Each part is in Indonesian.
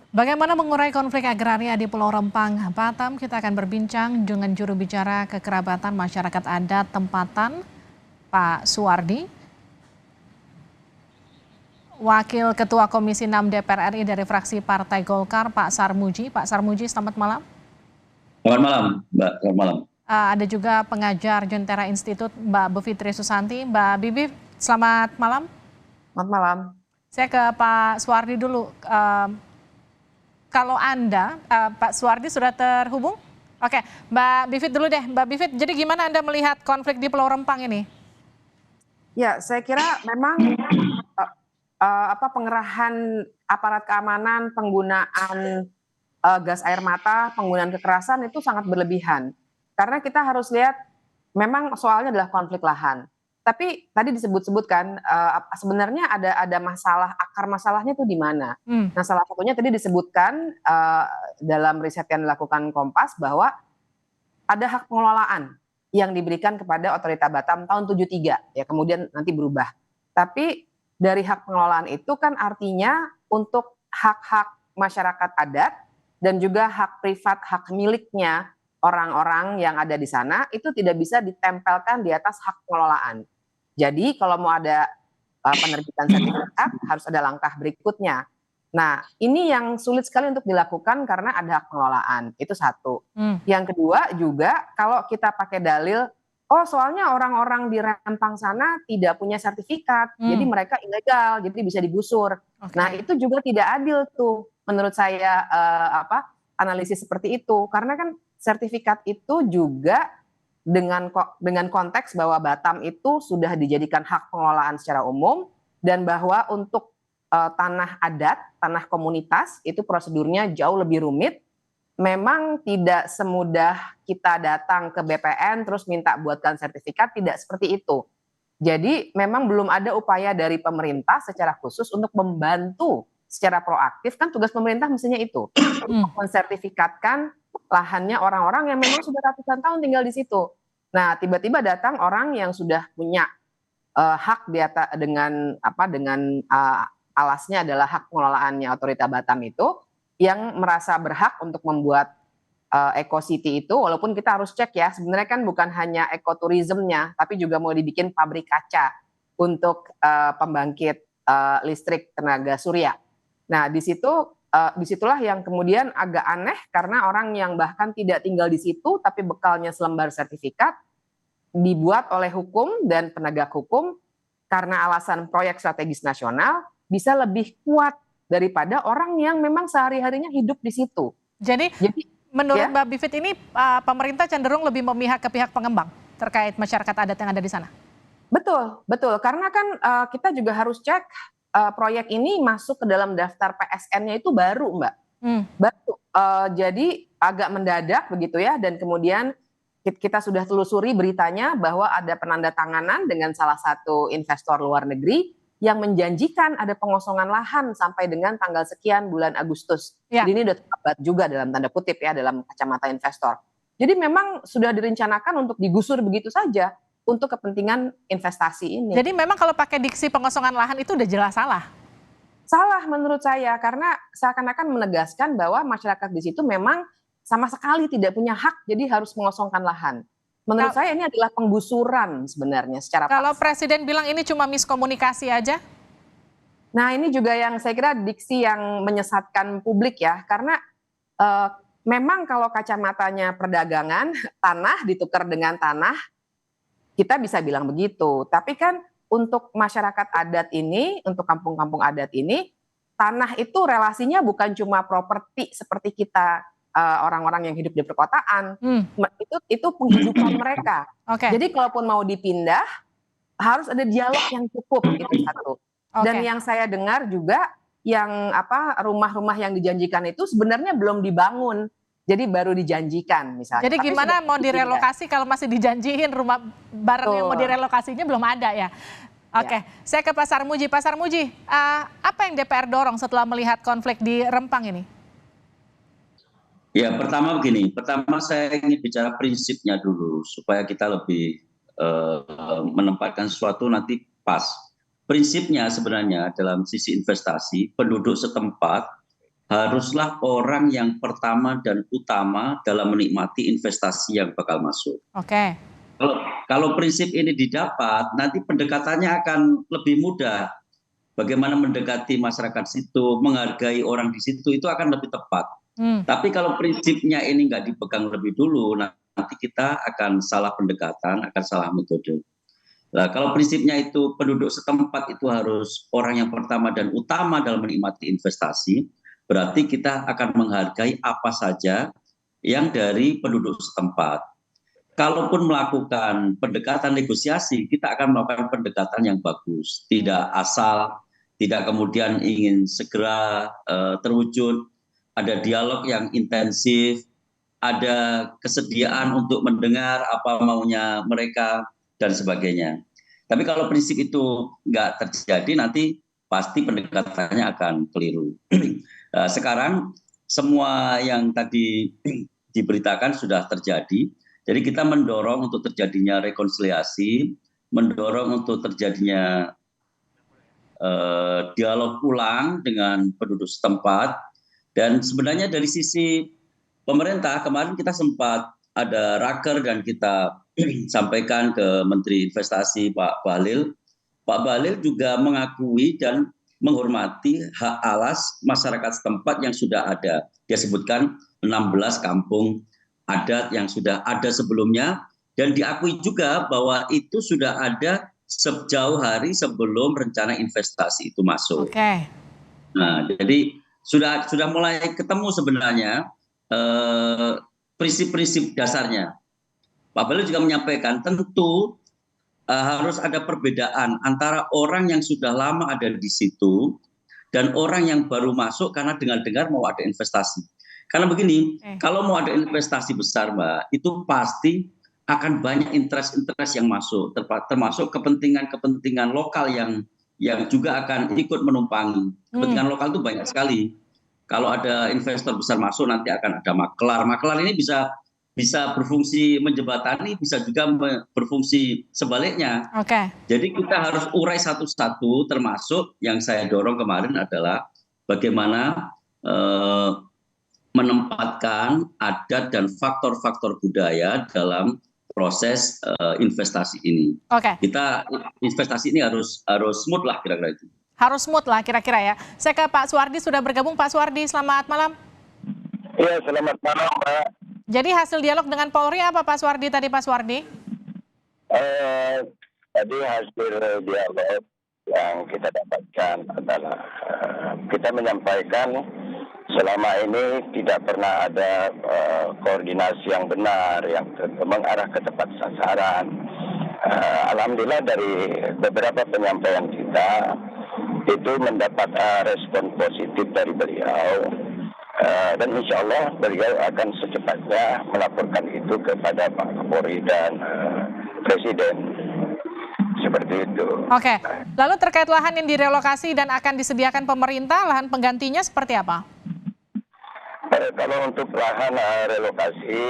Bagaimana mengurai konflik agraria di Pulau Rempang, Batam? Kita akan berbincang dengan juru bicara kekerabatan masyarakat adat tempatan, Pak Suwardi, Wakil Ketua Komisi 6 DPR RI dari fraksi Partai Golkar, Pak Sarmuji. Pak Sarmuji, selamat malam. Selamat malam, Mbak. Selamat malam. Ada juga pengajar Jentera Institut, Mbak Bivitri Susanti. Mbak Bibi, selamat malam. Selamat malam. Saya ke Pak Suwardi dulu. Kalau Anda, Pak Suwardi sudah terhubung? Oke, Mbak Bivit dulu deh. Mbak Bivit, jadi gimana Anda melihat konflik di Pulau Rempang ini? Ya, saya kira memang pengerahan aparat keamanan, penggunaan gas air mata, penggunaan kekerasan itu sangat berlebihan. Karena kita harus lihat, memang soalnya adalah konflik lahan. Tapi tadi disebut-sebutkan sebenarnya ada masalah, akar masalahnya itu di mana. Nah, salah satunya tadi disebutkan dalam riset yang dilakukan Kompas bahwa ada hak pengelolaan yang diberikan kepada Otorita Batam tahun 73, ya kemudian nanti berubah. Tapi dari hak pengelolaan itu kan artinya untuk hak-hak masyarakat adat dan juga hak privat, hak miliknya orang-orang yang ada di sana itu tidak bisa ditempelkan di atas hak pengelolaan. Jadi kalau mau ada penerbitan sertifikat harus ada langkah berikutnya. Nah, ini yang sulit sekali untuk dilakukan karena ada hak pengelolaan. Itu satu. Yang kedua juga kalau kita pakai dalil, oh soalnya orang-orang di Rempang sana tidak punya sertifikat, jadi mereka ilegal, jadi bisa digusur. Nah, itu juga tidak adil tuh menurut saya analisis seperti itu. Karena kan sertifikat itu juga dengan konteks bahwa Batam itu sudah dijadikan hak pengelolaan secara umum dan bahwa untuk tanah adat, tanah komunitas itu prosedurnya jauh lebih rumit. Memang tidak semudah kita datang ke BPN terus minta buatkan sertifikat, tidak seperti itu. Jadi memang belum ada upaya dari pemerintah secara khusus untuk membantu secara proaktif, kan tugas pemerintah mestinya itu, mensertifikatkan lahannya orang-orang yang memang sudah ratusan tahun tinggal di situ. Nah, tiba-tiba datang orang yang sudah punya hak dengan alasnya adalah hak pengelolaannya Otorita Batam itu, yang merasa berhak untuk membuat Eco City itu, walaupun kita harus cek ya, sebenarnya kan bukan hanya ekoturismnya, tapi juga mau dibikin pabrik kaca untuk pembangkit listrik tenaga surya. Nah, disitulah yang kemudian agak aneh karena orang yang bahkan tidak tinggal di situ tapi bekalnya selembar sertifikat dibuat oleh hukum dan penegak hukum karena alasan proyek strategis nasional bisa lebih kuat daripada orang yang memang sehari-harinya hidup di situ. Jadi menurut Mbak Bivit ini pemerintah cenderung lebih memihak ke pihak pengembang terkait masyarakat adat yang ada di sana? Betul. Karena kan kita juga harus cek proyek ini masuk ke dalam daftar PSN-nya itu baru, Mbak. Baru. Jadi agak mendadak begitu ya, dan kemudian kita sudah telusuri beritanya bahwa ada penandatanganan dengan salah satu investor luar negeri yang menjanjikan ada pengosongan lahan sampai dengan tanggal sekian bulan Agustus. Jadi ini udah terlambat juga dalam tanda kutip ya, dalam kacamata investor. Jadi memang sudah direncanakan untuk digusur begitu saja untuk kepentingan investasi ini. Jadi memang kalau pakai diksi pengosongan lahan itu udah jelas salah? Salah menurut saya, karena seakan-akan menegaskan bahwa masyarakat di situ memang sama sekali tidak punya hak, jadi harus mengosongkan lahan. Menurut saya ini adalah penggusuran sebenarnya secara Kalau paksa. Presiden bilang ini cuma miskomunikasi aja? Nah, ini juga yang saya kira diksi yang menyesatkan publik ya, karena memang kalau kacamatanya perdagangan, tanah ditukar dengan tanah, kita bisa bilang begitu. Tapi kan untuk masyarakat adat ini, untuk kampung-kampung adat ini, tanah itu relasinya bukan cuma properti seperti kita orang-orang yang hidup di perkotaan. Itu penghidupan mereka. Jadi kalaupun mau dipindah, harus ada dialog yang cukup, itu satu. Dan yang saya dengar juga, yang rumah-rumah yang dijanjikan itu sebenarnya belum dibangun. Jadi baru dijanjikan misalnya. Jadi gimana mau direlokasi kalau masih dijanjiin rumah barang yang mau direlokasinya belum ada ya? Saya ke Pak Sarmuji. Pak Sarmuji, apa yang DPR dorong setelah melihat konflik di Rempang ini? Ya, pertama begini. Pertama saya ingin bicara prinsipnya dulu supaya kita lebih menempatkan sesuatu nanti pas. Prinsipnya sebenarnya dalam sisi investasi, penduduk setempat haruslah orang yang pertama dan utama dalam menikmati investasi yang bakal masuk. Oke. Kalau prinsip ini didapat, nanti pendekatannya akan lebih mudah. Bagaimana mendekati masyarakat situ, menghargai orang di situ, itu akan lebih tepat. Tapi kalau prinsipnya ini nggak dipegang lebih dulu, nanti kita akan salah pendekatan, akan salah metode. Nah, kalau prinsipnya itu penduduk setempat itu harus orang yang pertama dan utama dalam menikmati investasi, berarti kita akan menghargai apa saja yang dari penduduk setempat. Kalaupun melakukan pendekatan negosiasi, kita akan melakukan pendekatan yang bagus, tidak asal, tidak kemudian ingin segera terwujud, ada dialog yang intensif, ada kesediaan untuk mendengar apa maunya mereka, dan sebagainya. Tapi kalau prinsip itu nggak terjadi, nanti pasti pendekatannya akan keliru. Sekarang semua yang tadi diberitakan sudah terjadi, jadi kita mendorong untuk terjadinya rekonsiliasi, mendorong untuk terjadinya dialog ulang dengan penduduk setempat, dan sebenarnya dari sisi pemerintah kemarin kita sempat ada raker dan kita sampaikan ke Menteri Investasi Pak Bahlil. Pak Bahlil juga mengakui dan menghormati hak alas masyarakat setempat yang sudah ada. Dia sebutkan 16 kampung adat yang sudah ada sebelumnya, dan diakui juga bahwa itu sudah ada sejauh hari sebelum rencana investasi itu masuk. Oke. Nah, jadi sudah mulai ketemu sebenarnya prinsip-prinsip dasarnya. Pak Bahlil juga menyampaikan tentu harus ada perbedaan antara orang yang sudah lama ada di situ dan orang yang baru masuk karena dengar-dengar mau ada investasi. Karena begini, kalau mau ada investasi besar, Mbak, itu pasti akan banyak interest yang masuk, termasuk kepentingan lokal yang juga akan ikut menumpangi. Kepentingan lokal itu banyak sekali. Kalau ada investor besar masuk, nanti akan ada maklar. Maklar ini bisa berfungsi menjembatani, bisa juga berfungsi sebaliknya. Oke. Jadi kita harus urai satu-satu, termasuk yang saya dorong kemarin adalah bagaimana menempatkan adat dan faktor-faktor budaya dalam proses investasi ini. Oke. Kita investasi ini harus smooth lah kira-kira itu. Harus smooth lah kira-kira ya. Saya ke Pak Suwardi sudah bergabung. Pak Suwardi, selamat malam. Iya, selamat malam, Pak. Jadi hasil dialog dengan Polri apa Pak Suwardi tadi, Pak Suwardi? Tadi hasil dialog yang kita dapatkan adalah kita menyampaikan selama ini tidak pernah ada koordinasi yang benar yang mengarah ke tepat sasaran. Alhamdulillah dari beberapa penyampaian kita itu mendapat respon positif dari beliau, dan insya Allah beliau akan secepatnya melaporkan itu kepada Pak Kapolri dan Presiden. Seperti itu. Oke, lalu terkait lahan yang direlokasi dan akan disediakan pemerintah, lahan penggantinya seperti apa? Kalau untuk lahan relokasi,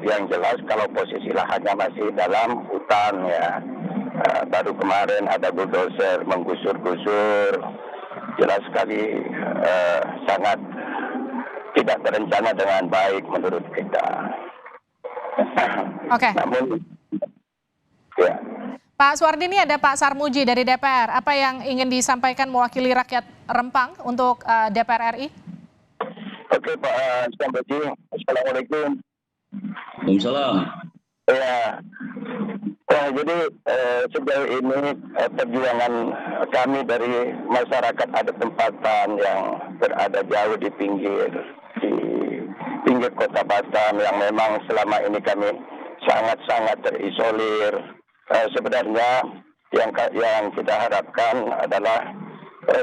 yang jelas kalau posisi lahannya masih dalam hutan ya. Baru kemarin ada bulldozer menggusur-gusur, jelas sekali sangat tidak terencana dengan baik menurut kita. Oke. Namun, ya. Pak Suwardi, ini ada Pak Sarmuji dari DPR. Apa yang ingin disampaikan mewakili rakyat Rempang untuk DPR RI? Oke Pak Sarmuji, Assalamualaikum. Waalaikumsalam. Ya. Jadi sejauh ini perjuangan kami dari masyarakat adat tempatan yang berada jauh di pinggir kota Batam yang memang selama ini kami sangat-sangat terisolir. Sebenarnya yang kita harapkan adalah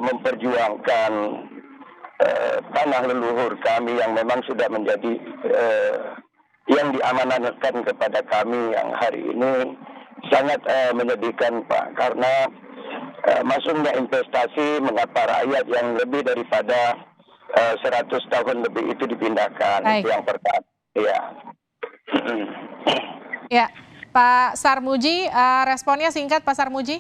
memperjuangkan tanah leluhur kami yang memang sudah menjadi yang diamanatkan kepada kami yang hari ini sangat menyedihkan Pak, karena masuknya investasi mengapa rakyat yang lebih daripada 100 tahun lebih itu dipindahkan. Baik. Itu yang pertama. Ya. Ya, Pak Sarmuji, responnya singkat Pak Sarmuji.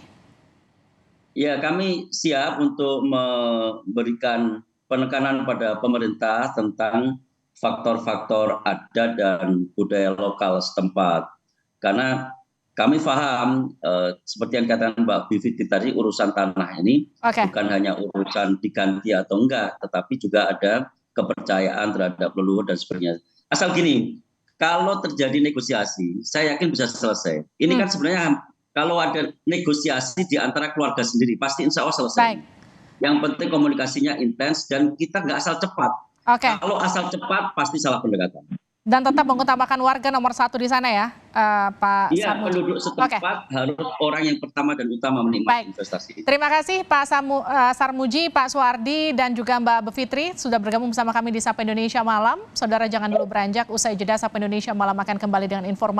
Ya, kami siap untuk memberikan penekanan pada pemerintah tentang faktor-faktor adat dan budaya lokal setempat. Karena kami paham, seperti yang katakan Mbak Bivitri tadi, urusan tanah ini bukan hanya urusan diganti atau enggak, tetapi juga ada kepercayaan terhadap leluhur dan sebagainya. Asal gini, kalau terjadi negosiasi, saya yakin bisa selesai. Ini kan sebenarnya kalau ada negosiasi di antara keluarga sendiri, pasti insya Allah selesai. Baik. Yang penting komunikasinya intens dan kita nggak asal cepat. Kalau asal cepat, pasti salah pendekatan. Dan tetap mengutamakan warga nomor 1 di sana ya, Pak Sarmuji. Iya, penduduk setempat harus orang yang pertama dan utama menikmati investasi. Terima kasih Pak Sarmuji, Pak Suwardi, dan juga Mbak Bivitri sudah bergabung bersama kami di Sapa Indonesia Malam. Saudara jangan dulu beranjak, usai jeda Sapa Indonesia Malam akan kembali dengan informasi.